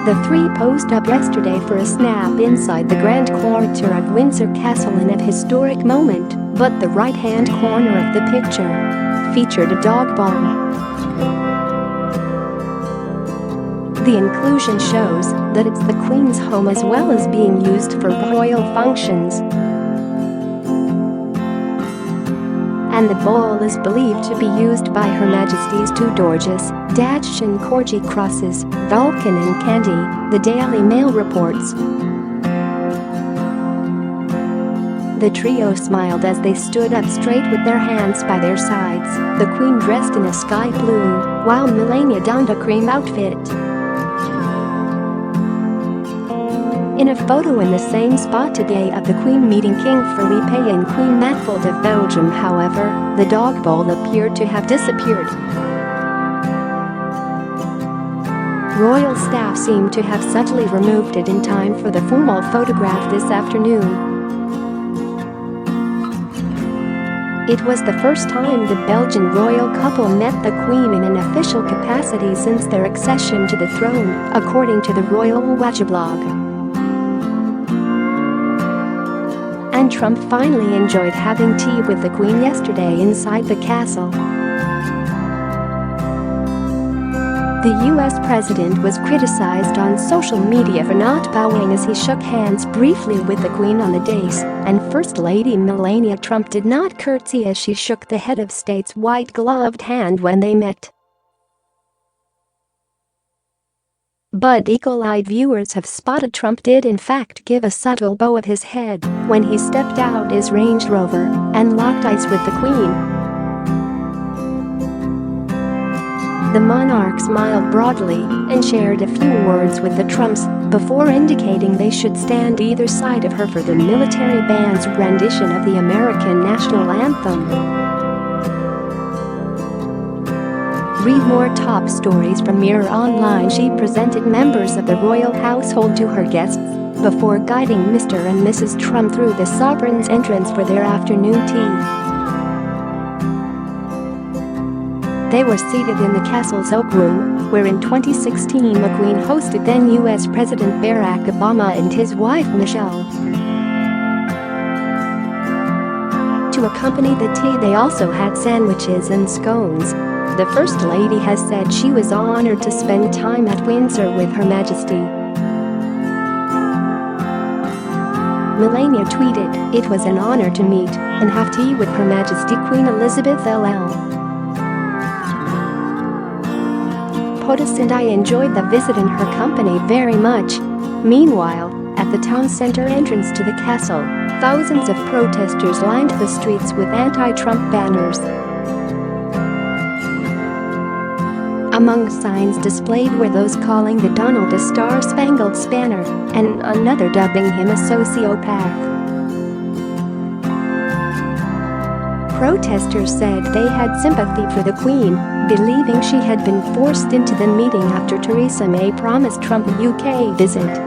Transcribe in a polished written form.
The three posed up yesterday for a snap inside the Grand Quarter at Windsor Castle in a historic moment, but the right-hand corner of the picture featured a dog ball. The inclusion shows that it's the Queen's home as well as being used for royal functions. And the ball is believed to be used by Her Majesty's two Dorges, Dachshund Corgi crosses, Vulcan and Candy, the Daily Mail reports. The trio smiled as they stood up straight with their hands by their sides, the Queen dressed in a sky blue, while Melania donned a cream outfit. In a photo in the same spot today of the Queen meeting King Felipe and Queen Mathilde of Belgium, however, the dog bowl appeared to have disappeared. Royal staff seemed to have subtly removed it in time for the formal photograph this afternoon. It was the first time the Belgian royal couple met the Queen in an official capacity since their accession to the throne, according to the Royal Watchablog. And Trump finally enjoyed having tea with the Queen yesterday inside the castle. The US president was criticized on social media for not bowing as he shook hands briefly with the Queen on the dais, and First Lady Melania Trump did not curtsy as she shook the head of state's white-gloved hand when they met. But eagle-eyed viewers have spotted Trump did in fact give a subtle bow of his head when he stepped out his Range Rover and locked eyes with the Queen. The monarch smiled broadly and shared a few words with the Trumps before indicating they should stand either side of her for the military band's rendition of the American national anthem. Read more top stories from Mirror Online. She presented members of the royal household to her guests before guiding Mr. and Mrs. Trump through the sovereign's entrance for their afternoon tea. They were seated in the castle's Oak Room, where in 2016 the Queen hosted then US President Barack Obama and his wife Michelle. To accompany the tea they also had sandwiches and scones. The First Lady has said she was honored to spend time at Windsor with Her Majesty. Melania tweeted, "It was an honor to meet and have tea with Her Majesty Queen Elizabeth LL. POTUS and I enjoyed the visit and her company very much." Meanwhile, at the town center entrance to the castle, thousands of protesters lined the streets with anti-Trump banners. Among signs displayed were those calling the Donald a star-spangled spanner and another dubbing him a sociopath. Protesters said they had sympathy for the Queen, believing she had been forced into the meeting after Theresa May promised Trump a UK visit.